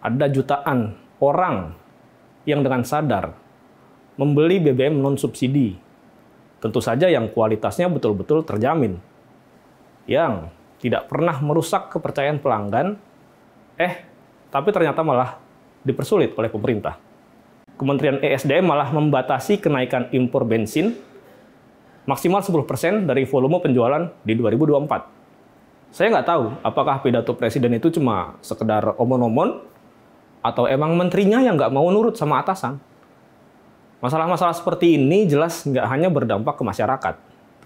ada jutaan orang yang dengan sadar membeli BBM non-subsidi. Tentu saja yang kualitasnya betul-betul terjamin. Yang tidak pernah merusak kepercayaan pelanggan, tapi ternyata malah dipersulit oleh pemerintah. Kementerian ESDM malah membatasi kenaikan impor bensin maksimal 10% dari volume penjualan di 2024. Saya nggak tahu apakah pidato presiden itu cuma sekedar omon-omon atau emang menterinya yang nggak mau nurut sama atasan. Masalah-masalah seperti ini jelas nggak hanya berdampak ke masyarakat,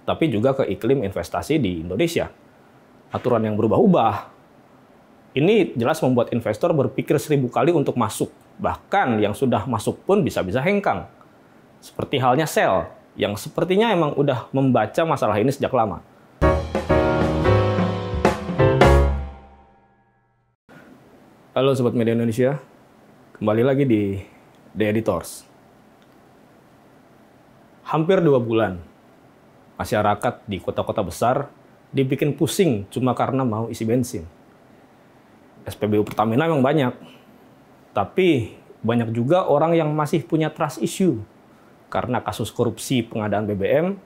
tapi juga ke iklim investasi di Indonesia. Aturan yang berubah-ubah. Ini jelas membuat investor berpikir 1000 kali untuk masuk. Bahkan yang sudah masuk pun bisa-bisa hengkang. Seperti halnya Shell, yang sepertinya emang udah membaca masalah ini sejak lama. Halo Sobat Media Indonesia, kembali lagi di The Editors. Hampir 2 bulan, masyarakat di kota-kota besar dibikin pusing cuma karena mau isi bensin. SPBU Pertamina memang banyak, tapi banyak juga orang yang masih punya trust issue karena kasus korupsi pengadaan BBM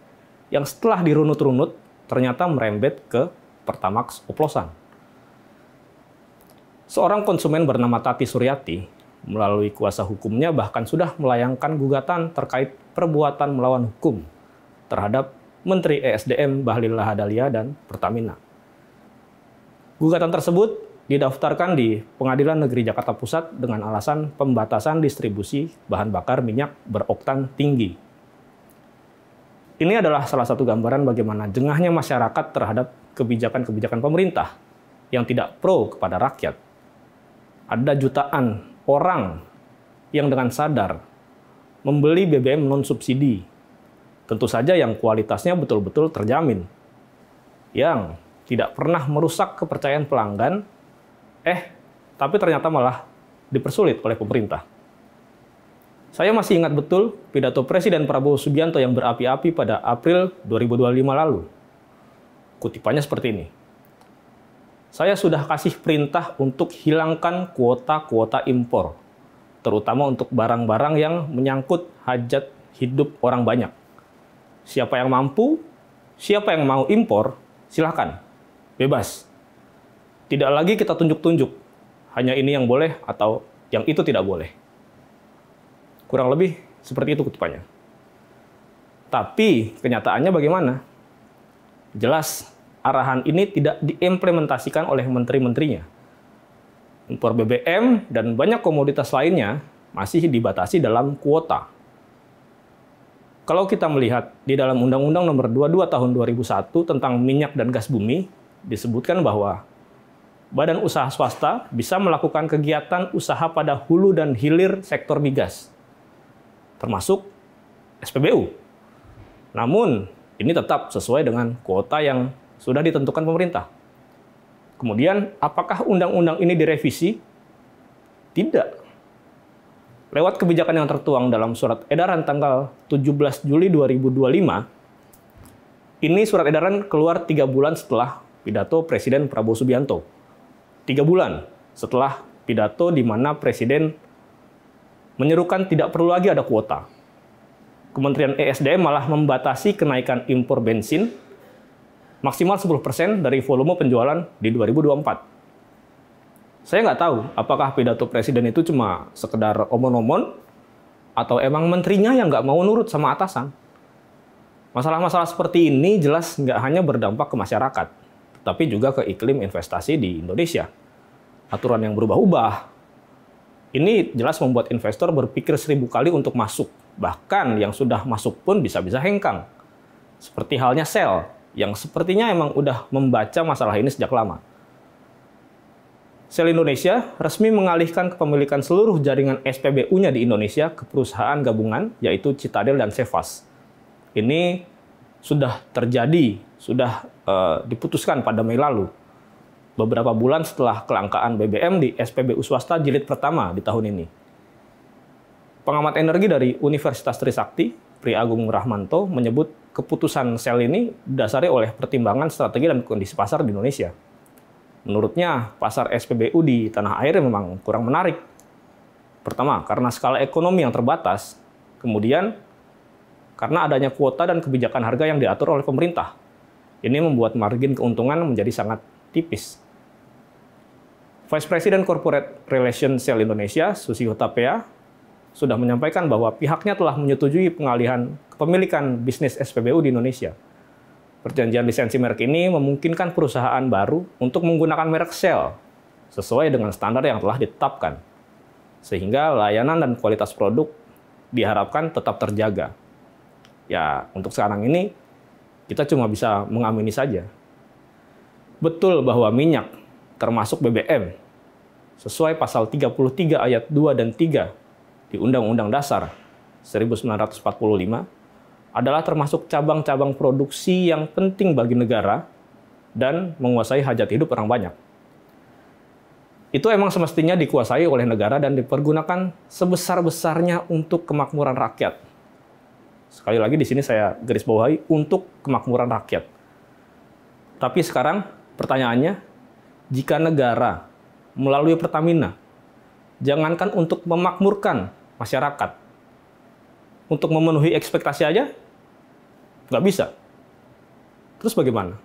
yang setelah dirunut-runut ternyata merembet ke Pertamax oplosan. Seorang konsumen bernama Tati Suryati melalui kuasa hukumnya bahkan sudah melayangkan gugatan terkait perbuatan melawan hukum terhadap Menteri ESDM Bahlil Lahadalia dan Pertamina. Gugatan tersebut didaftarkan di Pengadilan Negeri Jakarta Pusat dengan alasan pembatasan distribusi bahan bakar minyak beroktan tinggi. Ini adalah salah satu gambaran bagaimana jengahnya masyarakat terhadap kebijakan-kebijakan pemerintah yang tidak pro kepada rakyat. Ada jutaan orang yang dengan sadar membeli BBM non-subsidi. Tentu saja yang kualitasnya betul-betul terjamin. Yang tidak pernah merusak kepercayaan pelanggan, tapi ternyata malah dipersulit oleh pemerintah. Saya masih ingat betul pidato Presiden Prabowo Subianto yang berapi-api pada April 2025 lalu. Kutipannya seperti ini. Saya sudah kasih perintah untuk hilangkan kuota-kuota impor, terutama untuk barang-barang yang menyangkut hajat hidup orang banyak. Siapa yang mampu, siapa yang mau impor, silahkan, bebas. Tidak lagi kita tunjuk-tunjuk, hanya ini yang boleh atau yang itu tidak boleh. Kurang lebih seperti itu kutipannya. Tapi kenyataannya bagaimana? Jelas, arahan ini tidak diimplementasikan oleh menteri-menterinya. Impor BBM dan banyak komoditas lainnya masih dibatasi dalam kuota. Kalau kita melihat di dalam Undang-Undang Nomor 22 Tahun 2001 tentang minyak dan gas bumi, disebutkan bahwa badan usaha swasta bisa melakukan kegiatan usaha pada hulu dan hilir sektor migas, termasuk SPBU. Namun, ini tetap sesuai dengan kuota yang sudah ditentukan pemerintah. Kemudian, apakah undang-undang ini direvisi? Tidak. Lewat kebijakan yang tertuang dalam surat edaran tanggal 17 Juli 2025, ini surat edaran keluar 3 bulan setelah pidato Presiden Prabowo Subianto. 3 bulan setelah pidato di mana Presiden menyerukan tidak perlu lagi ada kuota. Kementerian ESDM malah membatasi kenaikan impor bensin maksimal 10% dari volume penjualan di 2024. Saya nggak tahu apakah pidato presiden itu cuma sekedar omon-omon atau emang menterinya yang nggak mau nurut sama atasan. Masalah-masalah seperti ini jelas nggak hanya berdampak ke masyarakat, tapi juga ke iklim investasi di Indonesia. Aturan yang berubah-ubah. Ini jelas membuat investor berpikir 1000 kali untuk masuk. Bahkan yang sudah masuk pun bisa-bisa hengkang. Seperti halnya Shell, yang sepertinya emang udah membaca masalah ini sejak lama. Shell Indonesia resmi mengalihkan kepemilikan seluruh jaringan SPBU-nya di Indonesia ke perusahaan gabungan, yaitu Citadel dan Cefas. Ini sudah terjadi, sudah diputuskan pada Mei lalu, beberapa bulan setelah kelangkaan BBM di SPBU swasta jilid pertama di tahun ini. Pengamat energi dari Universitas Trisakti, Pri Agung Rahmanto, menyebut keputusan Shell ini didasari oleh pertimbangan strategi dan kondisi pasar di Indonesia. Menurutnya, pasar SPBU di tanah air memang kurang menarik. Pertama, karena skala ekonomi yang terbatas. Kemudian, karena adanya kuota dan kebijakan harga yang diatur oleh pemerintah. Ini membuat margin keuntungan menjadi sangat tipis. Vice President Corporate Relations Shell Indonesia, Susi Hutapea, sudah menyampaikan bahwa pihaknya telah menyetujui pengalihan kepemilikan bisnis SPBU di Indonesia. Perjanjian lisensi merek ini memungkinkan perusahaan baru untuk menggunakan merek Shell sesuai dengan standar yang telah ditetapkan, sehingga layanan dan kualitas produk diharapkan tetap terjaga. Ya, untuk sekarang ini, kita cuma bisa mengamini saja. Betul bahwa minyak, termasuk BBM, sesuai pasal 33 ayat 2 dan 3 di Undang-Undang Dasar 1945, adalah termasuk cabang-cabang produksi yang penting bagi negara dan menguasai hajat hidup orang banyak. Itu emang semestinya dikuasai oleh negara dan dipergunakan sebesar-besarnya untuk kemakmuran rakyat. Sekali lagi di sini saya garis bawahi, untuk kemakmuran rakyat. Tapi sekarang pertanyaannya, jika negara melalui Pertamina, jangankan untuk memakmurkan masyarakat, untuk memenuhi ekspektasi aja, nggak bisa. Terus bagaimana?